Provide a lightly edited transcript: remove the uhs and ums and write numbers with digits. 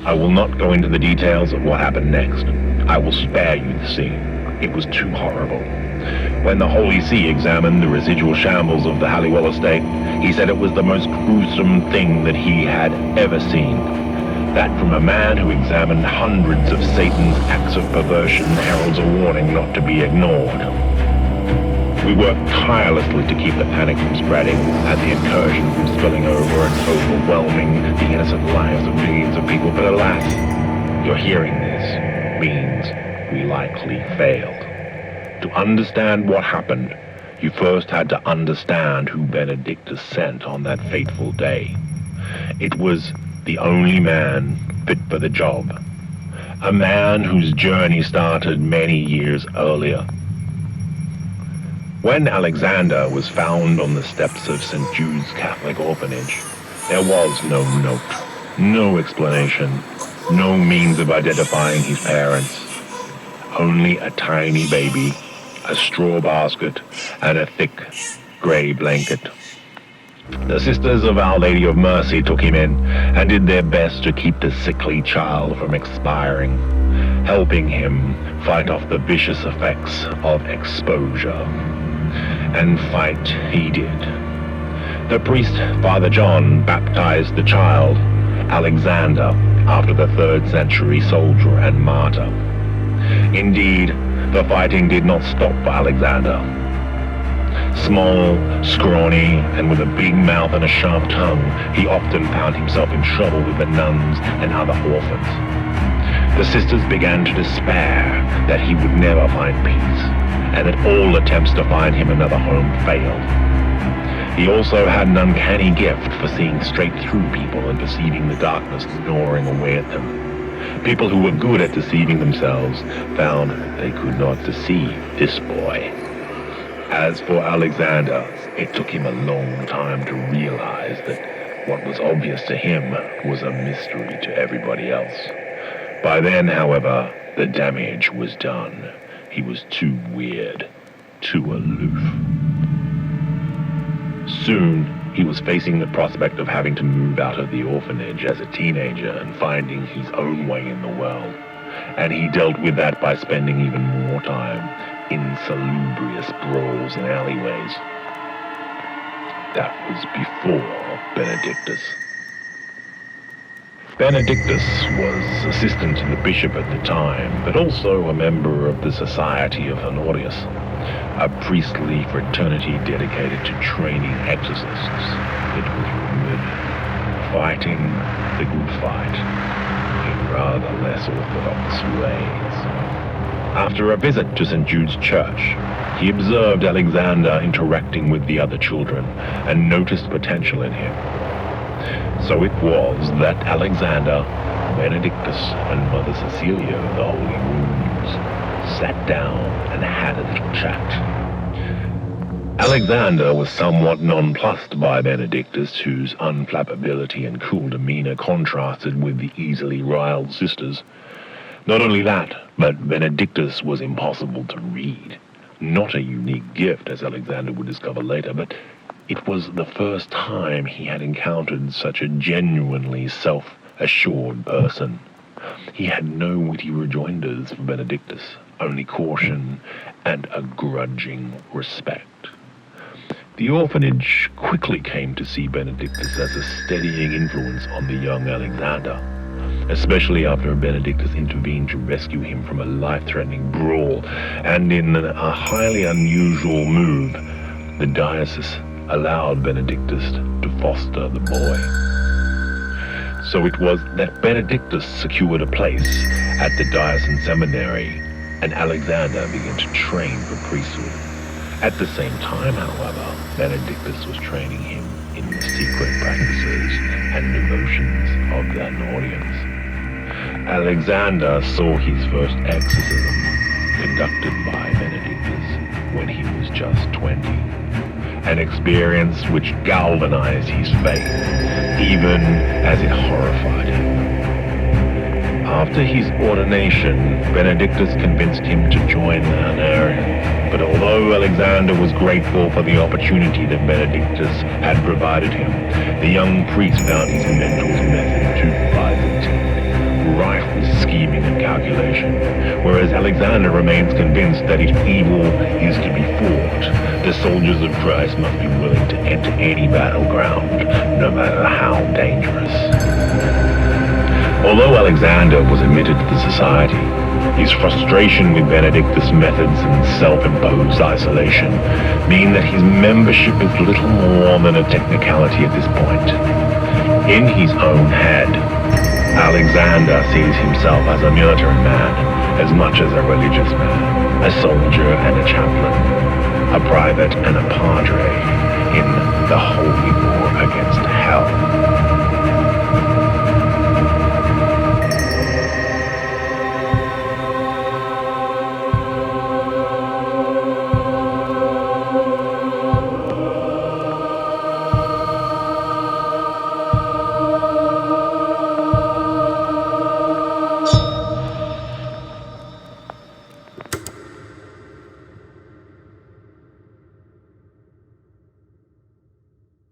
I will not go into the details of what happened next. I will spare you the scene. It was too horrible. When the Holy See examined the residual shambles of the Halliwell estate, he said it was the most gruesome thing that he had ever seen. That from a man who examined hundreds of Satan's acts of perversion heralds a warning not to be ignored. We worked tirelessly to keep the panic from spreading and the incursion from spilling over and overwhelming the innocent lives of millions of people, but alas, your hearing this means we likely failed. To understand what happened, you first had to understand who Benedictus sent on that fateful day. It was the only man fit for the job. A man whose journey started many years earlier. When Alexander was found on the steps of St. Jude's Catholic orphanage, there was no note, no explanation, no means of identifying his parents. Only a tiny baby, a straw basket, and a thick grey blanket. The Sisters of Our Lady of Mercy took him in and did their best to keep the sickly child from expiring, helping him fight off the vicious effects of exposure. And fight he did. The priest, Father John, baptized the child, Alexander, after the 3rd century soldier and martyr. Indeed, the fighting did not stop for Alexander. Small, scrawny, and with a big mouth and a sharp tongue, he often found himself in trouble with the nuns and other orphans. The sisters began to despair that he would never find peace, and that all attempts to find him another home failed. He also had an uncanny gift for seeing straight through people and perceiving the darkness gnawing away at them. People who were good at deceiving themselves found they could not deceive this boy. As for Alexander, it took him a long time to realize that what was obvious to him was a mystery to everybody else. By then, however, the damage was done. He was too weird, too aloof. Soon, he was facing the prospect of having to move out of the orphanage as a teenager and finding his own way in the world. And he dealt with that by spending even more time in salubrious brawls and alleyways. That was before Benedictus. Benedictus was assistant to the bishop at the time, but also a member of the Society of Honorius, a priestly fraternity dedicated to training exorcists. It was rumored, fighting the good fight in rather less orthodox ways. After a visit to St. Jude's Church, he observed Alexander interacting with the other children and noticed potential in him. So it was that Alexander, Benedictus, and Mother Cecilia of the Holy Wounds sat down and had a little chat. Alexander was somewhat nonplussed by Benedictus, whose unflappability and cool demeanor contrasted with the easily riled sisters. Not only that, but Benedictus was impossible to read. Not a unique gift, as Alexander would discover later, but it was the first time he had encountered such a genuinely self-assured person. He had no witty rejoinders for Benedictus, only caution and a grudging respect. The orphanage quickly came to see Benedictus as a steadying influence on the young Alexander, especially after Benedictus intervened to rescue him from a life-threatening brawl, and in a highly unusual move, the diocese allowed Benedictus to foster the boy. So it was that Benedictus secured a place at the diocesan seminary, and Alexander began to train for priesthood. At the same time, however, Benedictus was training him in the secret practices and devotions of the Honorians. Alexander saw his first exorcism conducted by Benedictus when he was just 20. An experience which galvanized his faith, even as it horrified him. After his ordination, Benedictus convinced him to join the Honorians, but although Alexander was grateful for the opportunity that Benedictus had provided him, the young priest found his mentor's method too Byzantine, rife with scheming and calculation, whereas Alexander remains convinced that if evil is to be fought, the soldiers of Christ must be willing to enter any battleground, no matter how dangerous. Although Alexander was admitted to the society, his frustration with Benedictus' methods and self-imposed isolation mean that his membership is little more than a technicality at this point. In his own head, Alexander sees himself as a military man as much as a religious man, a soldier and a chaplain, a private and a padre in the holy war.